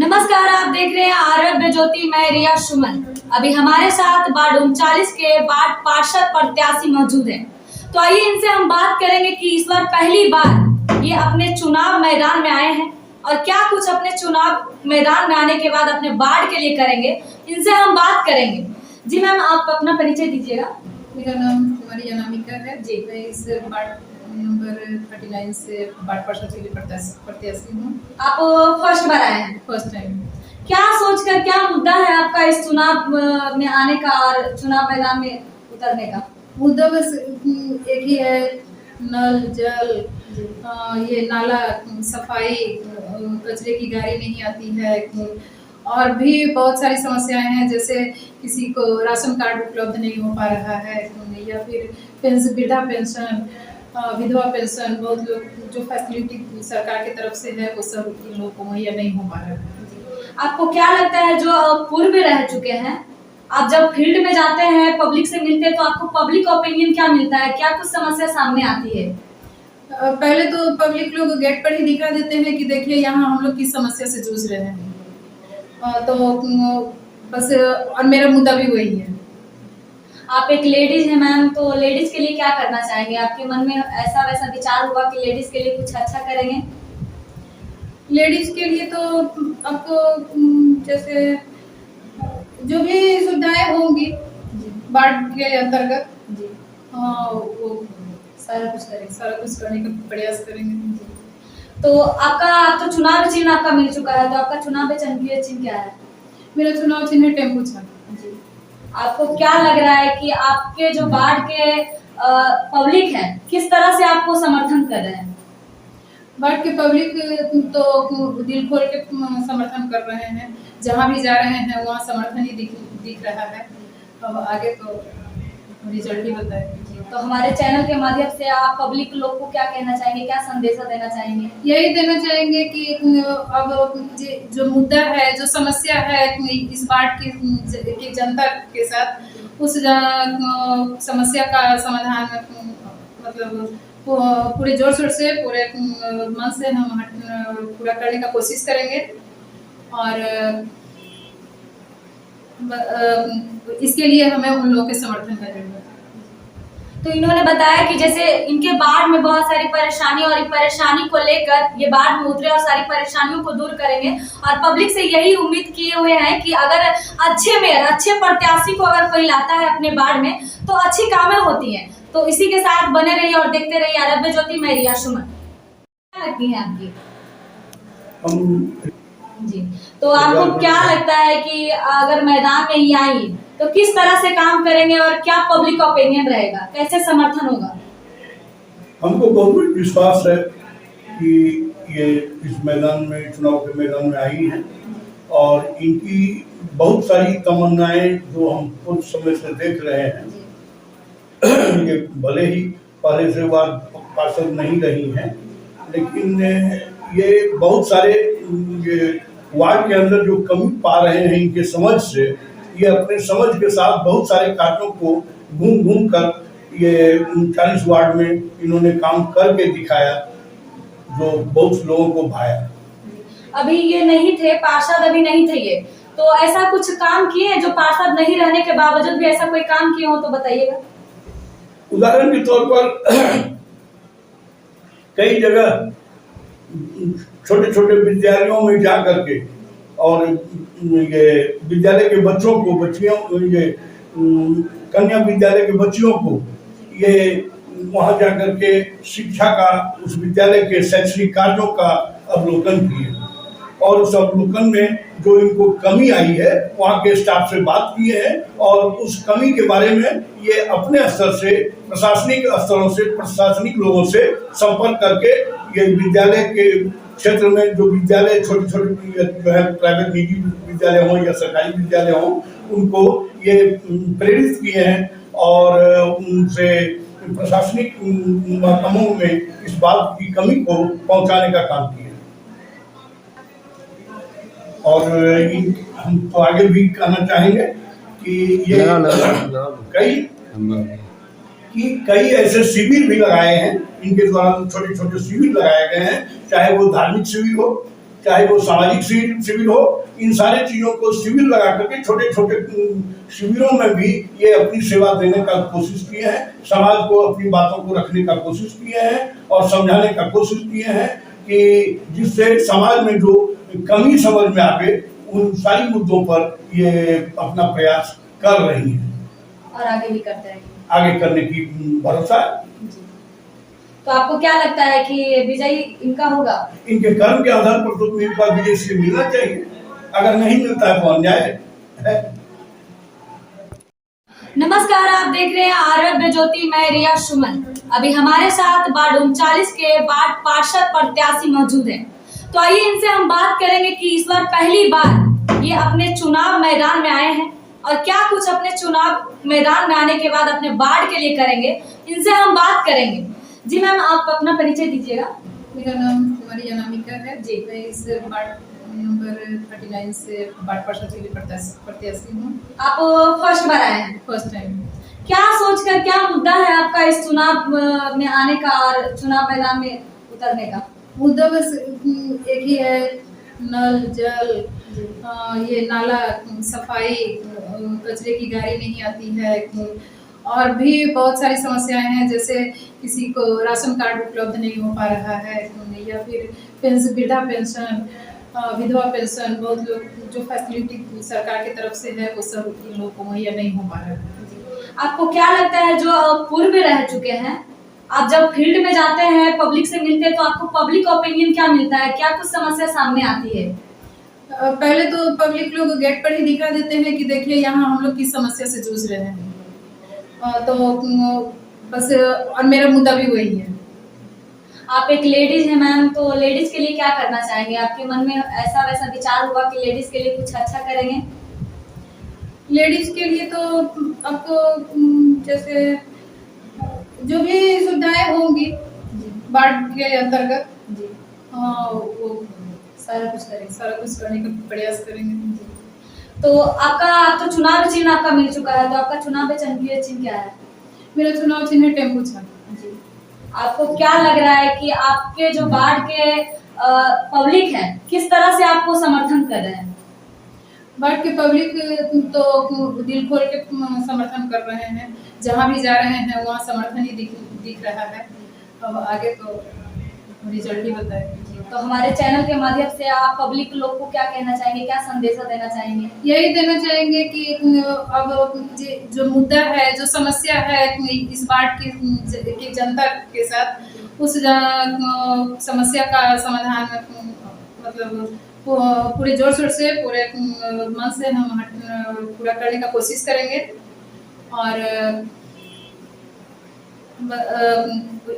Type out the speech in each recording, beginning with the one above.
नमस्कार, आप देख रहे हैं आरब्य ज्योति। मैं रिया सुमन। अभी हमारे साथ वार्ड 39 के वार्ड पार्षद प्रत्याशी मौजूद हैं। तो आइए इनसे हम बात करेंगे कि इस बार पहली बार ये अपने चुनाव मैदान में आए हैं और क्या कुछ अपने चुनाव मैदान में आने के बाद अपने वार्ड के लिए करेंगे, इनसे हम बात करेंगे। जी मैम, आप अपना परिचय दीजिएगा। मेरा नाम कुमारी अनामिका है जी। मैं इस वार्ड नंबर 39 से वार्ड पार्षद के लिए प्रत्याशी हूँ। आप फर्स्ट बार आए हैं। First time. क्या सोचकर, क्या मुद्दा है आपका इस चुनाव में आने का और चुनाव मैदान में उतरने का? मुद्दा बस एक ही है, नल जल, ये नाला सफाई, कचरे की गाड़ी नहीं आती है, और भी बहुत सारी समस्याएं हैं, जैसे किसी को राशन कार्ड उपलब्ध नहीं हो पा रहा है, या फिर वृद्धा पेंशन, विधवा पेंशन, बहुत लोग जो फैसिलिटी सरकार की तरफ से है वो सब लोगों को मुहैया नहीं हो पा रहा है। आपको क्या लगता है, जो पूर्व में रह चुके हैं, आप जब फील्ड में जाते हैं, पब्लिक से मिलते हैं, तो आपको पब्लिक ओपिनियन क्या मिलता है? क्या कुछ समस्या सामने आती है? पहले तो पब्लिक लोग गेट पर ही दिखा देते हैं कि देखिए यहाँ हम लोग किस समस्या से जूझ रहे हैं, तो बस, और मेरा मुद्दा भी वही है। आप एक लेडीज हैं मैम, तो लेडीज के लिए क्या करना चाहेंगे? आपके मन में ऐसा वैसा विचार हुआ कि लेडीज के लिए कुछ अच्छा करेंगे? लेडीज के लिए तो आपको जैसे जो भी सुविधाएं होंगी वार्ड के अंतर्गत, जी, वो सारा कुछ करेंगे। सारा कुछ करने का प्रयास करेंगे। तो आपका, आप तो चुनाव चिन्ह आपका मिल चुका है, तो आपका चुनाव चिन्ह क्या है? मेरा चुनाव चिन्ह है टेम्पू छाप। जी। आपको क्या लग रहा है कि आपके जो वार्ड के पब्लिक है, किस तरह से आपको समर्थन कर रहे हैं? वार्ड के पब्लिक तो दिल खोल के समर्थन कर रहे हैं, जहाँ भी जा रहे हैं वहाँ समर्थन ही दिख रहा है। अब आगे तो रिजल्ट ही बताएगा। तो हमारे चैनल के माध्यम से आप पब्लिक लोग को क्या कहना चाहेंगे, क्या संदेशा देना चाहेंगे? यही देना चाहेंगे कि अब जो मुद्दा है, जो समस्या है इस वार्ड की जनता के साथ, उस समस्या का समाधान मतलब पूरे जोर शोर से, पूरे मन से हम पूरा करने का कोशिश करेंगे, और इसके लिए हमें उन लोगों के समर्थन का जरूरत है। तो इन्होंने बताया कि जैसे इनके बाढ़ में बहुत सारी परेशानी, और परेशानी को लेकर ये बाढ़ में उतरे और सारी परेशानियों को दूर करेंगे, और पब्लिक से यही उम्मीद किए हुए हैं कि अगर अच्छे मेयर, अच्छे प्रत्याशी को अगर कोई लाता है अपने बाढ़ में, तो अच्छी कामें होती हैं। तो इसी के साथ बने रहिए और देखते रहिए आरब्य ज्योति। मैं रिया सुमन। क्या लगती है आपकी? जी, तो आपको क्या लगता है कि अगर मैदान में ही आई तो किस तरह से काम करेंगे और क्या पब्लिक ओपिनियन रहेगा, कैसे समर्थन होगा? हमको बहुत विश्वास है कि ये इस मैदान में, चुनाव के मैदान में आई हैं, और इनकी बहुत सारी तमन्नाएं जो हम कुछ समय से देख रहे हैं, ये भले ही पहले से वार्ड पार्षद नहीं रही हैं, लेकिन ये बहुत सारे ये वार्ड के अंदर जो कमी पा रहे हैं इनके समझ से, ये अपने समझ के साथ बहुत सारे कार्यों को घूम घूम कर ये 40 वार्ड में इन्होंने काम करके दिखाया, जो बहुत लोगों को भाया। अभी ये नहीं थे पार्षद, अभी नहीं थे ये, तो ऐसा कुछ काम किए जो पार्षद नहीं रहने के बावजूद भी ऐसा कोई काम किए हो तो बताइएगा। उदाहरण के तौर पर कई जगह छोटे छोटे विद्यालयों में जा करके, और ये विद्यालय के बच्चों को, बच्चियों, ये कन्या विद्यालय के बच्चियों को, ये वहां जा करके शिक्षा का, उस विद्यालय के शैक्षणिक कार्यों का अवलोकन किए, और उस अवलोकन में जो इनको कमी आई है वहाँ के स्टाफ से बात किए हैं, और उस कमी के बारे में ये अपने स्तर से, प्रशासनिक स्तरों से, प्रशासनिक लोगों से संपर्क करके ये विद्यालय के क्षेत्र में जो विद्यालय छोटे छोटे जो है, प्राइवेट निजी विद्यालय हों या सरकारी विद्यालय हों, उनको ये प्रेरित किए हैं, और उनसे प्रशासनिक महकमों में इस बात की कमी को पहुंचाने का काम किया। और हम तो आगे भी कहना चाहेंगे कि ये कई ऐसे शिविर भी लगाए हैं, इनके द्वारा छोटे छोटे शिविर लगाए गए हैं, चाहे वो धार्मिक शिविर हो, चाहे वो सामाजिक शिविर हो, इन सारे चीजों को शिविर लगा करके छोटे छोटे शिविरों में भी ये अपनी सेवा देने का कोशिश किए हैं, समाज को अपनी बातों को रखने का कोशिश किए हैं और समझाने का कोशिश किए हैं कि जिससे समाज में जो कमी समझ में आवे, उन सारी मुद्दों पर ये अपना प्रयास कर रही हैं और आगे भी करते रहेंगे, आगे करने की भरोसा है। तो आपको क्या लगता है कि विजयी इनका होगा? इनके कर्म के आधार पर तो इनका विजय से मिलना चाहिए, अगर नहीं मिलता है तो अन्याय है। नमस्कार, आप देख रहे हैं आरब्य ज्योति, मैं रिया सुमन। अभी हमारे साथ वार्ड 39 के वार्ड पार्षद प्रत्याशी मौजूद हैं। तो आइए इनसे हम बात करेंगे कि इस बार पहली बार ये अपने चुनाव मैदान में आए हैं और क्या कुछ अपने चुनाव मैदान में आने के बाद अपने वार्ड के लिए करेंगे, इनसे हम बात करेंगे। जी मैम, आप अपना परिचय दीजिएगा। मेरा नाम कुमारी अनामिका है जी। मैं इस वार्ड नंबर 39 से वार्ड पार्षद के लिए प्रत्याशी हूँ। आप फर्स्ट बार आए हैं, फर्स्ट टाइम। क्या सोचकर, क्या मुद्दा है आपका इस चुनाव में आने का और चुनाव मैदान में उतरने का? मुद्दा बस एक ही है, नल जल, ये नाला सफाई, कचरे की गाड़ी नहीं आती है, और भी बहुत सारी समस्याएं हैं, जैसे किसी को राशन कार्ड उपलब्ध नहीं हो पा रहा है, या फिर वृद्धा पेंशन, विधवा पेंशन, बहुत लोग जो फैसिलिटी सरकार की तरफ से है वो सब इन लोगों को मुहैया नहीं हो पा रहा है। आपको क्या लगता है, जो पूर्व में रह चुके हैं, आप जब फील्ड में जाते हैं, पब्लिक से मिलते हैं, तो आपको पब्लिक ओपिनियन क्या मिलता है? क्या कुछ समस्या सामने आती है? पहले तो पब्लिक लोग गेट पर ही दिखा देते हैं कि देखिए यहाँ हम लोग किस समस्या से जूझ रहे हैं, तो बस, और मेरा मुद्दा भी वही है। आप एक लेडीज हैं मैम, तो लेडीज के लिए क्या करना चाहेंगे? आपके मन में ऐसा वैसा विचार होगा कि लेडीज के लिए कुछ अच्छा करेंगे? लेडीज के लिए तो आपको जैसे जो भी सुविधाएं होंगी वार्ड के अंतर्गत, वो सारा कुछ करेंगे, सारा कुछ करने का प्रयास करेंगे। तो आपका, आप तो चुनाव चिन्ह आपका मिल चुका है, तो आपका चुनाव चिन्ह क्या है? मेरा चुनाव चिन्ह है टेम्पू छाप जी। आपको क्या लग रहा है कि आपके जो वार्ड के पब्लिक है, किस तरह से आपको समर्थन कर रहे हैं? वार्ड के पब्लिक तो दिल खोल के समर्थन कर रहे हैं, जहाँ भी जा रहे हैं वहाँ समर्थन ही दिख रहा है। अब आगे तो रिजल्ट ही बताएगा। तो हमारे चैनल के माध्यम से आप पब्लिक लोग को क्या कहना चाहेंगे, क्या संदेशा देना चाहेंगे? यही देना चाहेंगे कि अब जो मुद्दा है, जो समस्या है इस वार्ड की जनता के साथ, उस समस्या का समाधान मतलब पूरे जोर शोर से, पूरे मन से हम पूरा करने का कोशिश करेंगे, और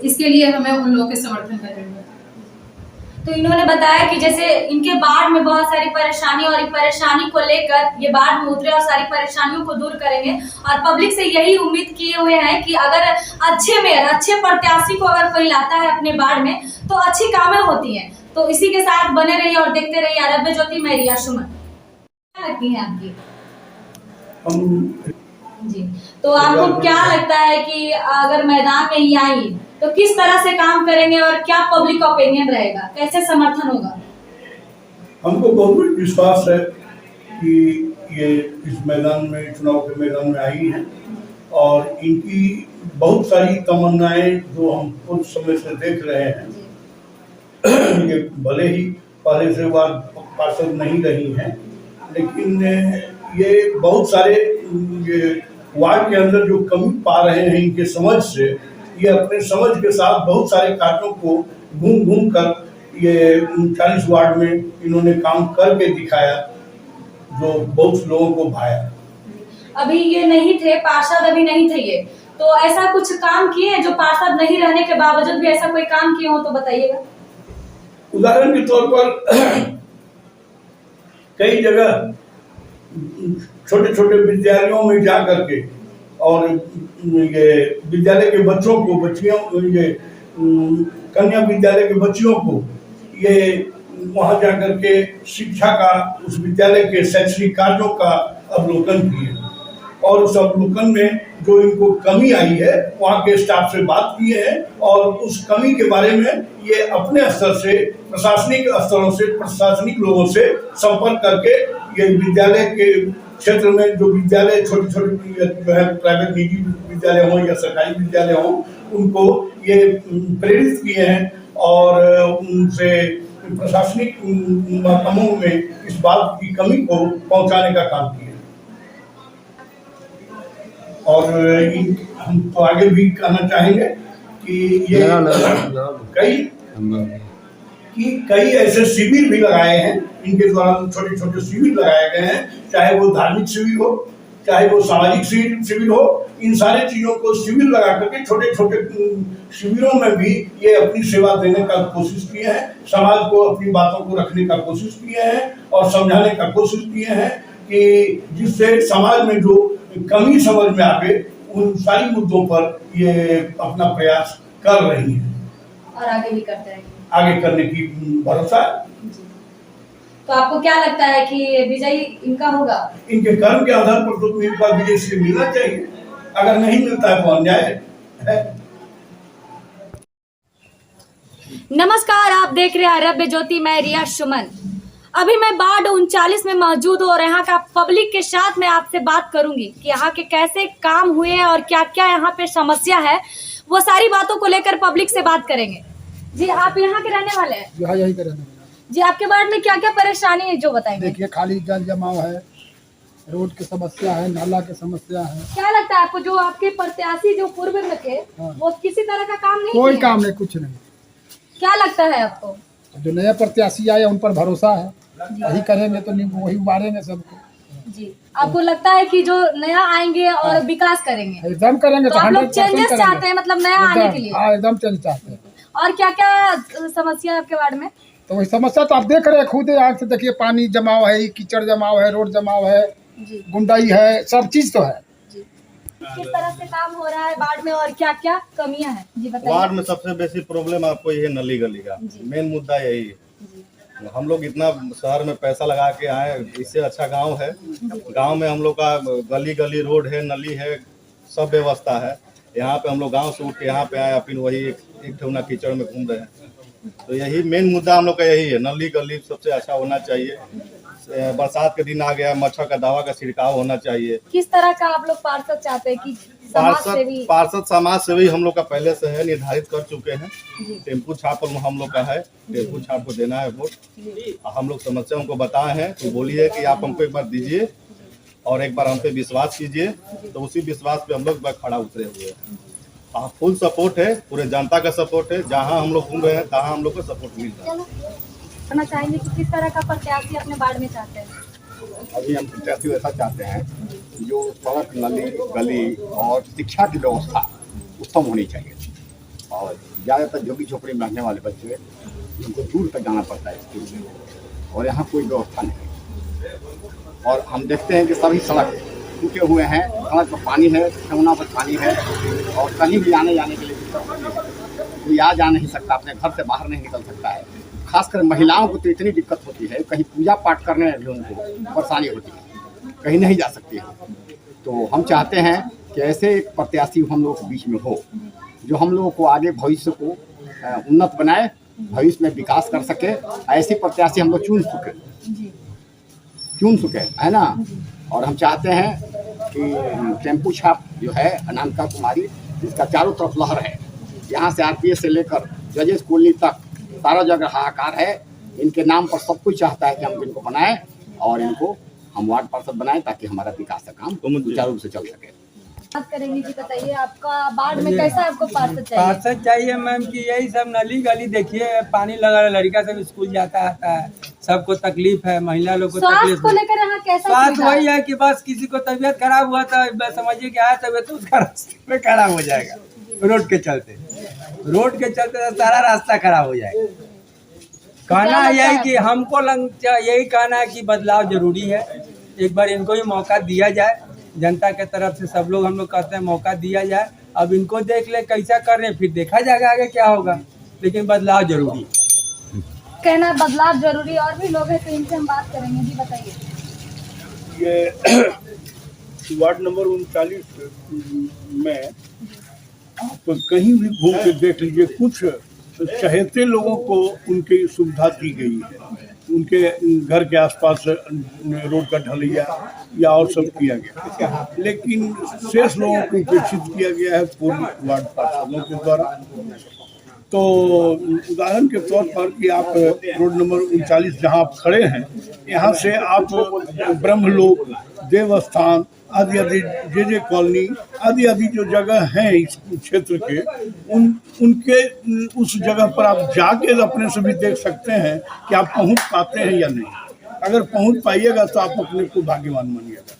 इसके लिए हमें उन लोगों के समर्थन का जरूरत है। तो इन्होंने बताया कि जैसे इनके बाढ़ में बहुत सारी परेशानी और परेशानी को लेकर ये बाढ़ में उतरे और सारी परेशानियों को दूर करेंगे, और पब्लिक से यही उम्मीद किए हुए हैं कि अगर अच्छे मेयर, अच्छे प्रत्याशी को अगर कोई लाता है अपने बाढ़ में, तो अच्छी कामें होती हैं। तो इसी के साथ बने रहिए और देखते रहिए आरब्य ज्योति, मैं रिया सुमन। क्या लगती है आपकी? जी, तो आपको क्या लगता है कि अगर मैदान में ही आई तो किस तरह से काम करेंगे और क्या पब्लिक ओपिनियन रहेगा, कैसे समर्थन होगा? हमको बहुत विश्वास है कि ये इस मैदान में, चुनाव के मैदान में आई हैं, और इनकी बहुत सारी तमन्नाएं जो हम कुछ समय से देख रहे हैं, ये भले ही पहले से वार्ड पार्षद नहीं रही हैं, लेकिन ये बहुत सारे ये वार्ड के अंदर जो कमी पा रहे हैं इनके समझ से, ये अपने समझ के साथ बहुत सारे कार्यों को घूम घूम कर ये 40 वार्ड में इन्होंने काम करके दिखाया, जो बहुत लोगों को भाया। अभी ये नहीं थे पार्षद, अभी नहीं थे ये, तो ऐसा कुछ काम किए जो पार्षद नहीं रहने के बावजूद भी ऐसा कोई काम किए हो तो बताइएगा। उदाहरण के तौर पर कई जगह छोटे छोटे विद्यालयों में जा करके, और ये विद्यालय के बच्चों को, बच्चियों, ये कन्या विद्यालय के बच्चियों को, ये वहां जा करके शिक्षा का, उस विद्यालय के शैक्षणिक कार्यों का अवलोकन किए, और उस अवलोकन में जो इनको कमी आई है वहाँ के स्टाफ से बात किए हैं और उस कमी के बारे में ये अपने स्तर से प्रशासनिक स्तरों से प्रशासनिक लोगों से संपर्क करके ये विद्यालय के क्षेत्र में जो विद्यालय छोटे छोटे जो है प्राइवेट निजी विद्यालय हों या सरकारी विद्यालय हों उनको ये प्रेरित किए हैं और उनसे प्रशासनिक महकमों में इस बात की कमी को पहुंचाने का काम किया और हम तो आगे भी कहना चाहेंगे कि ये कई ऐसे शिविर भी लगाए हैं, इनके द्वारा छोटे छोटे शिविर लगाए गए हैं, चाहे वो धार्मिक शिविर हो चाहे वो सामाजिक शिविर हो, इन सारे चीजों को शिविर लगा करके छोटे छोटे शिविरों में भी ये अपनी सेवा देने का कोशिश किए हैं, समाज को अपनी बातों को रखने का कोशिश किए हैं और समझाने का कोशिश किए हैं कि जिससे समाज में जो कमी समझ में आवे उन सारी मुद्दों पर ये अपना प्रयास कर रही हैं और आगे भी करते रहेंगे, आगे करने की भरोसा है। तो आपको क्या लगता है कि विजयी इनका होगा? इनके कर्म के आधार पर तो इनका विजय से मिलना चाहिए, अगर नहीं मिलता है तो अन्याय है। नमस्कार, आप देख रहे हैं रब्य ज्योति, मैं रिया सुमन। अभी मैं वार्ड 39 में मौजूद हूँ और यहाँ का पब्लिक के साथ मैं आपसे बात करूंगी कि यहाँ के कैसे काम हुए हैं और क्या क्या यहाँ पे समस्या है, वो सारी बातों को लेकर पब्लिक से बात करेंगे। जी, आप यहाँ के रहने वाले हैं? यहाँ यही के रहने वाले। जी, आपके वार्ड में क्या क्या परेशानी है जो बताएंगे? देखिए, खाली जल जमाव है, रोड की समस्या है, नाला की समस्या है। क्या लगता है आपको जो आपके प्रत्याशी जो पूर्व में थे वो किसी तरह का काम नहीं कोई किए? काम नहीं, कुछ नहीं। क्या लगता है आपको? जो नया प्रत्याशी आए उन पर भरोसा है, वही करेंगे तो नहीं, वही उबारेंगे सबको। जी, आपको लगता है कि जो नया आएंगे और विकास करेंगे? एकदम करेंगे। तो आप लोग चेंजेस चाहते हैं, मतलब नया आने के लिए? हाँ, एकदम चेंज चाहते हैं। और क्या क्या समस्या है आपके वार्ड में? तो वही समस्या तो आप देख रहे हैं खुद आँख से, देखिए पानी जमाव है, कीचड़ जमाव है, रोड जमाव है, गुंडाई है, सब चीज तो है। किस तरह से काम हो रहा है वार्ड में और क्या क्या कमियां हैं जी बताइए। वार्ड में सबसे बेसी प्रॉब्लम आपको ये नली गली का मेन मुद्दा यही है। हम लोग इतना शहर में पैसा लगा के आए, इससे अच्छा गांव है। गांव में हम लोग का गली गली रोड है, नली है, सब व्यवस्था है। यहाँ पे हम लोग गांव से उठ के यहाँ पे आए, फिर वही एक ठेवना कीचड़ में घूम रहे हैं। तो यही मेन मुद्दा हम लोग का यही है, नली गली सबसे अच्छा होना चाहिए। बरसात के दिन आ गया, मच्छर का दवा का छिड़काव होना चाहिए। किस तरह का आप लोग पार्षद चाहते हैं कि पार्षद समाज सेवी हम लोग का पहले से है, निर्धारित कर चुके हैं। टेम्पू छाप हम लोग का है, टेम्पू छाप को देना है वोट। हम लोग समस्या उनको बताए हैं, तो बोलिए कि आप हमको एक बार दीजिए और एक बार हम पे विश्वास कीजिए। तो उसी विश्वास पे हम लोग खड़ा उतरे हुए हैं। फुल सपोर्ट है, पूरे जनता का सपोर्ट है। जहाँ हम लोग घूम रहे हैं तहाँ हम लोग को सपोर्ट मिल रहा है। कहना चाहेंगे कि किस तरह का प्रत्याशी अपने वार्ड में चाहते हैं? अभी हम प्रत्याशी ऐसा चाहते हैं जो सड़क, नली गली और शिक्षा की व्यवस्था उत्तम होनी चाहिए। और ज़्यादातर झुग्गी झोपड़ी में रहने वाले बच्चे, उनको दूर तक जाना पड़ता है स्कूल में, और यहाँ कोई व्यवस्था नहीं। और हम देखते हैं कि सभी सड़क टूटे हुए हैं, सड़क पर पानी है, ठेवना पर पानी है, और कहीं भी आने जाने के लिए दिक्कत होती है। कोई आ जा नहीं सकता, अपने घर से बाहर नहीं निकल सकता है। खासकर महिलाओं को तो इतनी दिक्कत होती है, कहीं पूजा पाठ करने में भी उनको परेशानी होती है, कहीं नहीं जा सकती है। तो हम चाहते हैं कि ऐसे एक प्रत्याशी हम लोग के बीच में हो, जो हम लोगों को आगे भविष्य को उन्नत बनाए, भविष्य में विकास कर सके। ऐसे प्रत्याशी हम लोग चुन सके, है ना। और हम चाहते हैं कि टेम्पू छाप जो है अनामिका कुमारी, जिसका चारों तरफ लहर है, यहाँ से आरपीएस से लेकर जजेस कॉलोनी तक सारा जगह हाहाकार है। इनके नाम पर सब कुछ चाहता है कि हम इनको बनाएं और इनको हम वार्ड पार्षद बनाएं, ताकि हमारा विकास का काम सुचारू रूप से चल सके। बात करेंगे जी, बताइए आपका वार्ड में कैसा आपको पार्षद चाहिए? पार्षद चाहिए मैम कि यही सब नली गली देखिए, पानी लगा, लड़का सब स्कूल जाता आता है, सबको तकलीफ है, महिला लोग को स्वास्थ्य तकलीफ को लेकर यहाँ कैसा स्वास्थ्य वही है कि बस किसी को तबीयत खराब हुआ था, बस समझिए कि आया तबीयत तो उसका रास्ते में खराब हो जाएगा। रोड के चलते सारा रास्ता खराब हो जाएगा। कहना यही कि हमको यही कहना है कि बदलाव जरूरी है। एक बार इनको भी मौका दिया जाए, जनता के तरफ से सब लोग हम लोग कहते हैं मौका दिया जाए। अब इनको देख ले कैसा कर रहे हैं, फिर देखा जाएगा आगे क्या होगा, लेकिन बदलाव जरूरी। कहना बदलाव जरूरी। और भी लोग हैं तो इनसे हम बात करेंगे जी, बताइए। ये वार्ड नंबर 39 में आप कहीं भी घूम के देख लीजिए, कुछ चहेते लोगों को उनकी सुविधा दी गई है, उनके घर के आसपास रोड का ढलैया या और सब किया गया, लेकिन शेष लोगों को उपेक्षित किया गया है पूर्व वार्ड पार्षदों के द्वारा। तो उदाहरण के तौर पर कि आप रोड नंबर 39 जहाँ आप खड़े हैं, यहाँ से आप ब्रह्मलोक, देवस्थान आदि आदि जे कॉलोनी आदि आदि जो जगह हैं इस क्षेत्र के, उनके उस जगह पर आप जाके अपने से भी देख सकते हैं कि आप पहुंच पाते हैं या नहीं। अगर पहुंच पाइएगा तो आप अपने को भाग्यवान मानिएगा।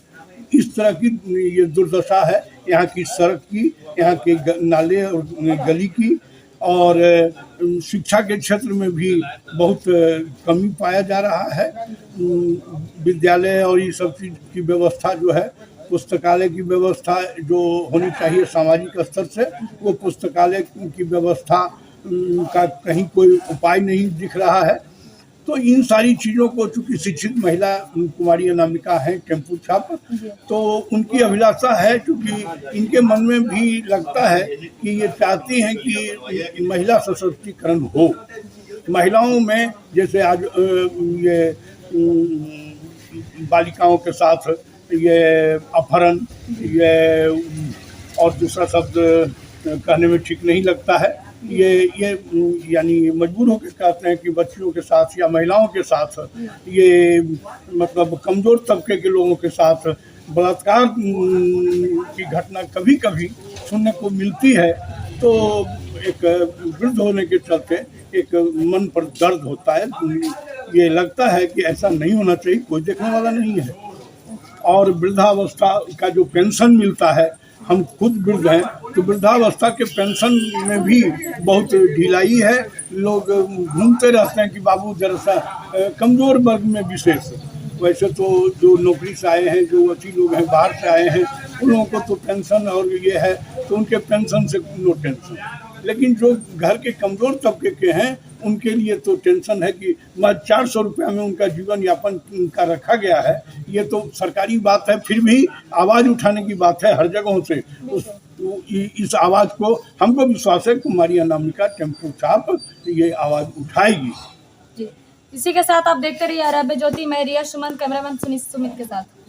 इस तरह की ये दुर्दशा है यहाँ की सड़क की, यहाँ के नाले और गली की, और शिक्षा के क्षेत्र में भी बहुत कमी पाया जा रहा है। विद्यालय और ये सब चीज़ की व्यवस्था जो है, पुस्तकालय की व्यवस्था जो होनी चाहिए सामाजिक स्तर से, वो पुस्तकालय की व्यवस्था का कहीं कोई उपाय नहीं दिख रहा है। तो इन सारी चीज़ों को, चूँकि शिक्षित महिला कुमारी अनामिका हैं टेम्पू छाप, तो उनकी अभिलाषा है, चूँकि इनके मन में भी लगता है कि ये चाहती हैं कि महिला सशक्तिकरण हो। महिलाओं में जैसे आज ये बालिकाओं के साथ ये अपहरण, ये और दूसरा शब्द कहने में ठीक नहीं लगता है, ये यानी मजबूर होकर कहते हैं कि बच्चियों के साथ या महिलाओं के साथ, ये मतलब कमज़ोर तबके के लोगों के साथ बलात्कार की घटना कभी कभी सुनने को मिलती है। तो एक वृद्ध होने के चलते एक मन पर दर्द होता है। ये लगता है कि ऐसा नहीं होना चाहिए, कोई देखने वाला नहीं है। और वृद्धावस्था का जो पेंशन मिलता है, हम खुद वृद्ध हैं, तो वृद्धावस्था के पेंशन में भी बहुत ढिलाई है। लोग घूमते रहते हैं कि बाबू जरा सा कमज़ोर वर्ग में विशेष, वैसे तो जो नौकरी से आए हैं, जो अच्छी लोग हैं, बाहर से आए हैं, उन लोगों को तो पेंशन और ये है, तो उनके पेंशन से नो टेंशन। लेकिन जो घर के कमज़ोर तबके के हैं, उनके लिए तो टेंशन है कि 400 रुपया में उनका जीवन यापन का रखा गया है। ये तो सरकारी बात है, फिर भी आवाज़ उठाने की बात है हर जगहों से। इस आवाज़ को हमको विश्वास है कुमारी अनामिका टेम्पू छाप ये आवाज़ उठाएगी। जी, इसी के साथ आप देखते रहिए अरब ज्योति, मैं रिया सुमन, कैमरामैन सुमित के साथ।